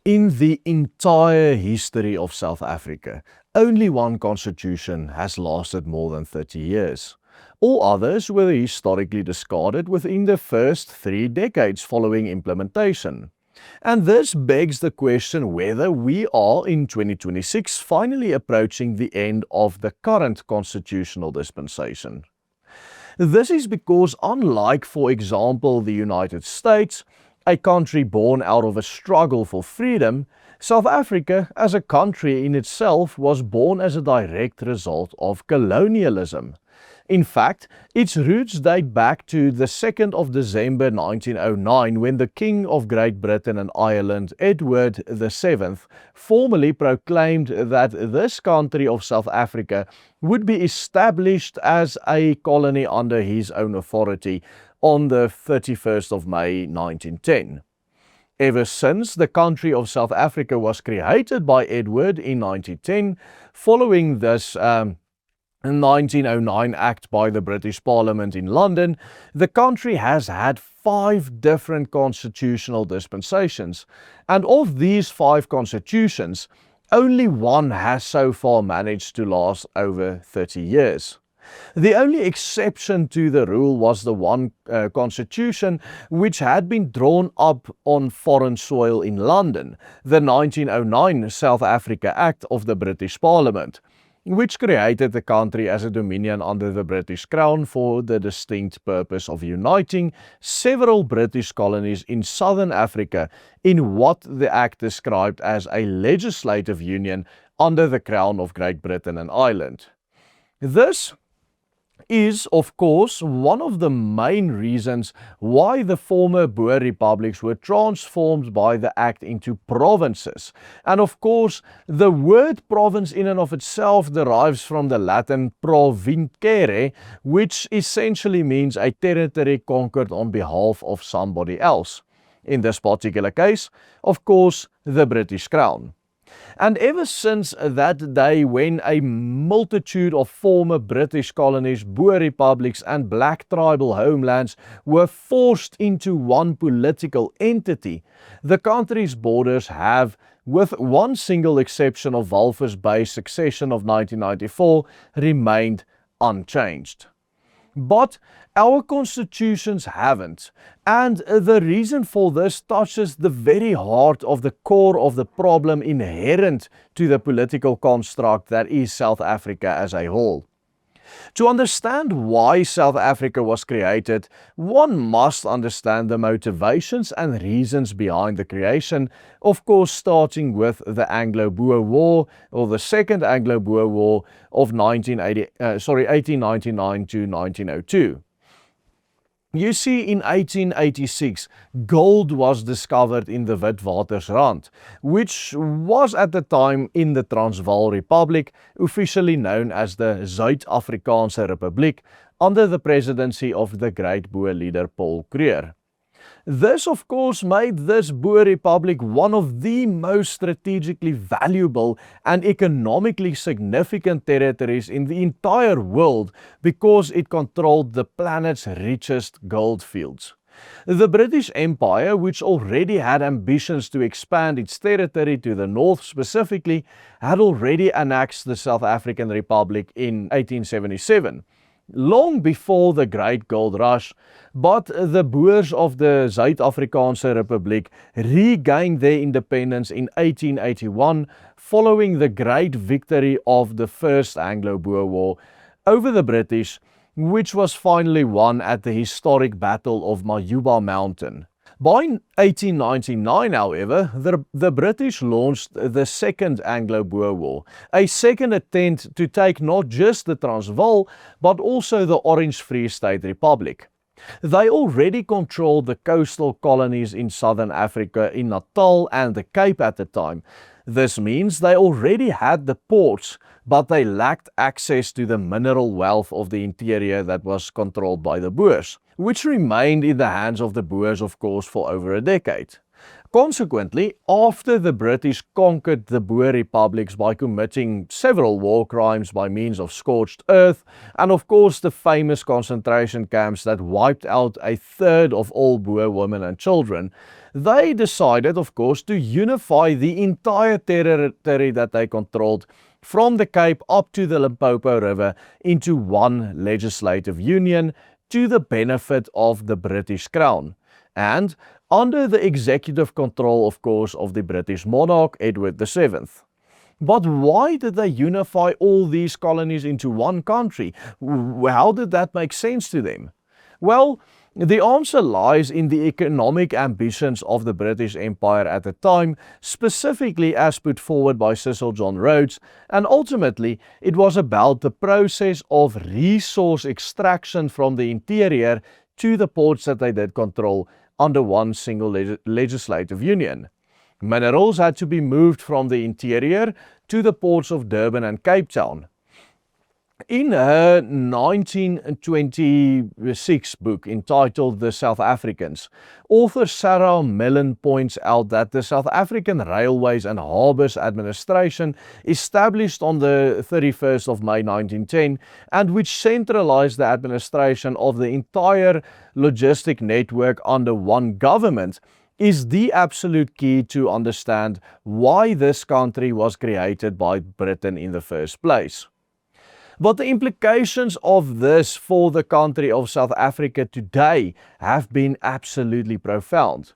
In the entire history of South Africa, only one constitution has lasted more than 30 years. All others were historically discarded within the first 3 decades following implementation. And this begs the question whether we are in 2026 finally approaching the end of the current constitutional dispensation. This is because, unlike, for example, the United States, a country born out of a struggle for freedom, South Africa as a country in itself was born as a direct result of colonialism. In fact, its roots date back to the 2nd of December 1909 when the King of Great Britain and Ireland, Edward VII, formally proclaimed that this country of South Africa would be established as a colony under his own authority on the 31st of May 1910. Ever since, the country of South Africa was created by Edward in 1910, following this 1909 Act by the British Parliament in London, the country has had 5 different constitutional dispensations, and of these 5 constitutions, only one has so far managed to last over 30 years. The only exception to the rule was the one constitution which had been drawn up on foreign soil in London, the 1909 South Africa Act of the British Parliament, which created the country as a dominion under the British Crown for the distinct purpose of uniting several British colonies in southern Africa in what the Act described as a legislative union under the Crown of Great Britain and Ireland. This is, of course, one of the main reasons why the former Boer republics were transformed by the Act into provinces. And of course, the word province in and of itself derives from the Latin provincere, which essentially means a territory conquered on behalf of somebody else. In this particular case, of course, the British Crown. And ever since that day when a multitude of former British colonies, Boer republics and black tribal homelands were forced into one political entity, the country's borders have, with one single exception of Walvis Bay's succession of 1994, remained unchanged. But our constitutions haven't, and the reason for this touches the very heart of the core of the problem inherent to the political construct that is South Africa as a whole. To understand why South Africa was created, one must understand the motivations and reasons behind the creation, of course starting with the Anglo-Boer War, or the Second Anglo-Boer War of 1899 to 1902. You see, in 1886, gold was discovered in the Witwatersrand, which was at the time in the Transvaal Republic, officially known as the Suid-Afrikaanse Republiek, under the presidency of the great Boer leader Paul Kruger. This, of course, made this Boer Republic one of the most strategically valuable and economically significant territories in the entire world because it controlled the planet's richest gold fields. The British Empire, which already had ambitions to expand its territory to the north specifically, had already annexed the South African Republic in 1877. Long before the Great Gold Rush, but the Boers of the Suid-Afrikaanse Republiek regained their independence in 1881 following the great victory of the First Anglo-Boer War over the British, which was finally won at the historic Battle of Majuba Mountain. By 1899, however, the British launched the Second Anglo-Boer War, a second attempt to take not just the Transvaal, but also the Orange Free State Republic. They already controlled the coastal colonies in southern Africa, in Natal and the Cape at the time. This means they already had the ports, but they lacked access to the mineral wealth of the interior that was controlled by the Boers, which remained in the hands of the Boers, of course, for over a decade. Consequently, after the British conquered the Boer republics by committing several war crimes by means of scorched earth, and of course the famous concentration camps that wiped out a third of all Boer women and children, they decided, of course, to unify the entire territory that they controlled from the Cape up to the Limpopo River into one legislative union to the benefit of the British Crown, and under the executive control, of course, of the British monarch, Edward VII. But why did they unify all these colonies into one country? How did that make sense to them? Well, the answer lies in the economic ambitions of the British Empire at the time, specifically as put forward by Cecil John Rhodes, and ultimately it was about the process of resource extraction from the interior to the ports that they did control under one single legislative union. Minerals had to be moved from the interior to the ports of Durban and Cape Town. In her 1926 book entitled The South Africans, author Sarah Millen points out that the South African Railways and Harbours Administration, established on the 31st of May 1910, and which centralized the administration of the entire logistic network under one government, is the absolute key to understand why this country was created by Britain in the first place. But the implications of this for the country of South Africa today have been absolutely profound.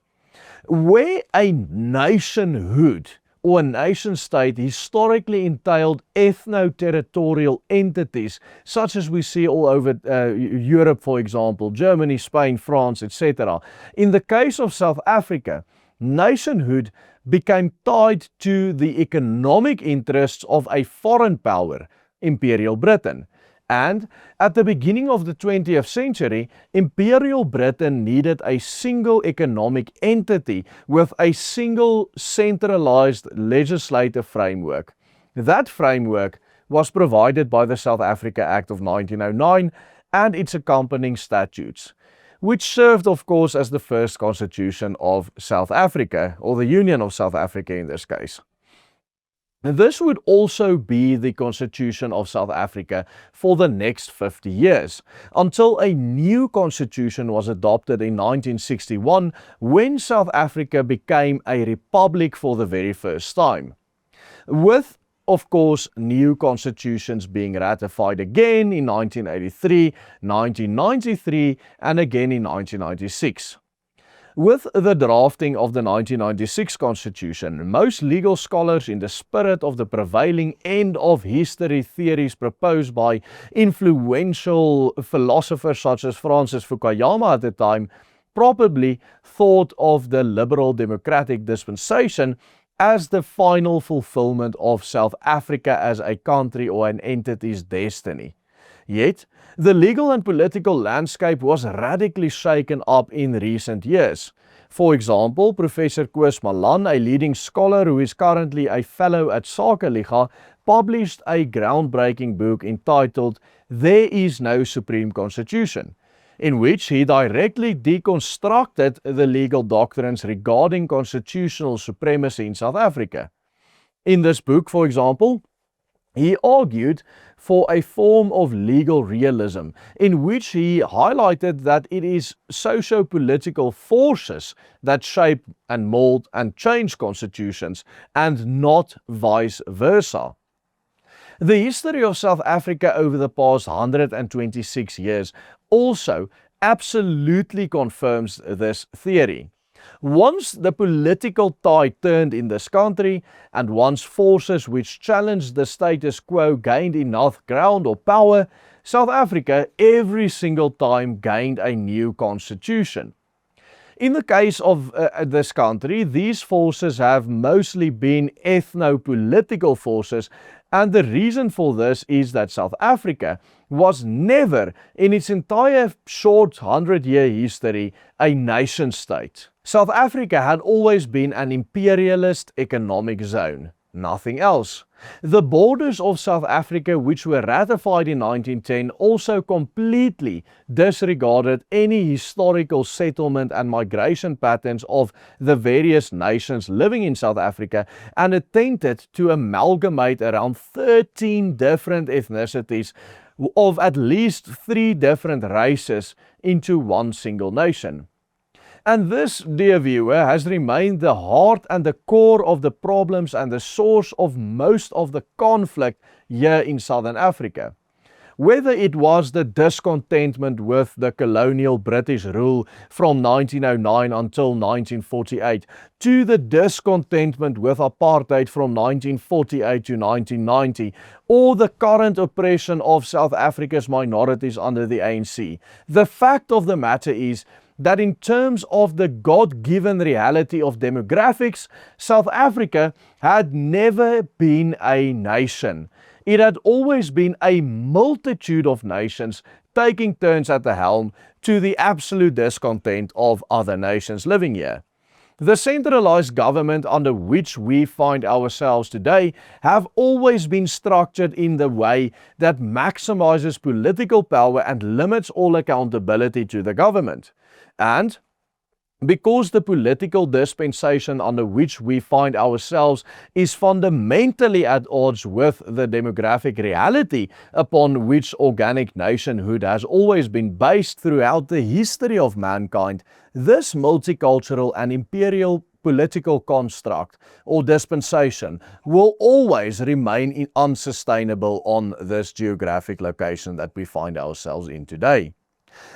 Where a nationhood or a nation state historically entailed ethno-territorial entities, such as we see all over Europe, for example, Germany, Spain, France, etc. In the case of South Africa, nationhood became tied to the economic interests of a foreign power, Imperial Britain. And at the beginning of the 20th century, Imperial Britain needed a single economic entity with a single centralized legislative framework. That framework was provided by the South Africa Act of 1909 and its accompanying statutes, which served, of course, as the first constitution of South Africa, or the Union of South Africa in this case. This would also be the Constitution of South Africa for the next 50 years, until a new constitution was adopted in 1961, when South Africa became a republic for the very first time. With, of course, new constitutions being ratified again in 1983, 1993, and again in 1996. With the drafting of the 1996 Constitution, most legal scholars, in the spirit of the prevailing end of history theories proposed by influential philosophers such as Francis Fukuyama at the time, probably thought of the liberal democratic dispensation as the final fulfillment of South Africa as a country or an entity's destiny. Yet, the legal and political landscape was radically shaken up in recent years. For example, Professor Koos Malan, a leading scholar who is currently a fellow at Sakeliga, published a groundbreaking book entitled There is no Supreme Constitution, in which he directly deconstructed the legal doctrines regarding constitutional supremacy in South Africa. In this book, for example, he argued for a form of legal realism, in which he highlighted that it is socio-political forces that shape and mold and change constitutions, and not vice versa. The history of South Africa over the past 126 years also absolutely confirms this theory. Once the political tide turned in this country, and once forces which challenged the status quo gained enough ground or power, South Africa every single time gained a new constitution. In the case of this country, these forces have mostly been ethno-political forces, and the reason for this is that South Africa was never, in its entire short 100-year history, a nation state. South Africa had always been an imperialist economic zone, nothing else. The borders of South Africa, which were ratified in 1910, also completely disregarded any historical settlement and migration patterns of the various nations living in South Africa, and attempted to amalgamate around 13 different ethnicities of at least 3 different races into one single nation. And this, dear viewer, has remained the heart and the core of the problems and the source of most of the conflict here in Southern Africa. Whether it was the discontentment with the colonial British rule from 1909 until 1948, to the discontentment with apartheid from 1948 to 1990, or the current oppression of South Africa's minorities under the ANC, the fact of the matter is that in terms of the God-given reality of demographics, South Africa had never been a nation. It had always been a multitude of nations taking turns at the helm, to the absolute discontent of other nations living here. The centralized government under which we find ourselves today have always been structured in the way that maximizes political power and limits all accountability to the government. And because the political dispensation under which we find ourselves is fundamentally at odds with the demographic reality upon which organic nationhood has always been based throughout the history of mankind, this multicultural and imperial political construct or dispensation will always remain unsustainable on this geographic location that we find ourselves in today.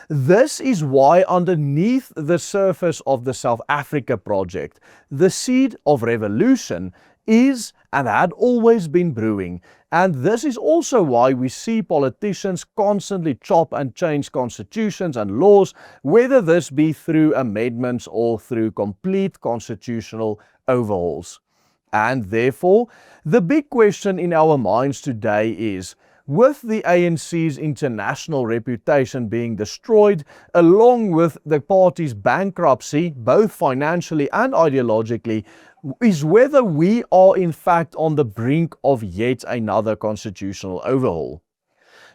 This is why underneath the surface of the South Africa project, the seed of revolution is and had always been brewing. And this is also why we see politicians constantly chop and change constitutions and laws, whether this be through amendments or through complete constitutional overhauls. And therefore, the big question in our minds today is, with the ANC's international reputation being destroyed, along with the party's bankruptcy, both financially and ideologically, is whether we are in fact on the brink of yet another constitutional overhaul.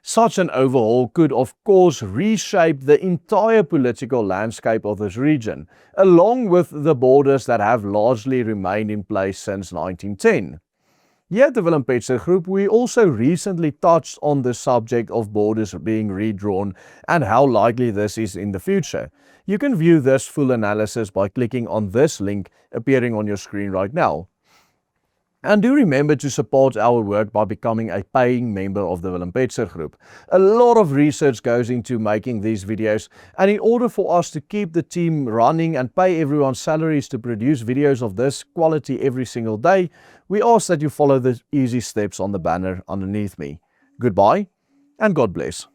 Such an overhaul could of course reshape the entire political landscape of this region, along with the borders that have largely remained in place since 1910. Here at the Willem Petzer Group, we also recently touched on the subject of borders being redrawn and how likely this is in the future. You can view this full analysis by clicking on this link appearing on your screen right now. And do remember to support our work by becoming a paying member of the Willem Petzer Group. A lot of research goes into making these videos, and in order for us to keep the team running and pay everyone's salaries to produce videos of this quality every single day, we ask that you follow the easy steps on the banner underneath me. Goodbye and God bless.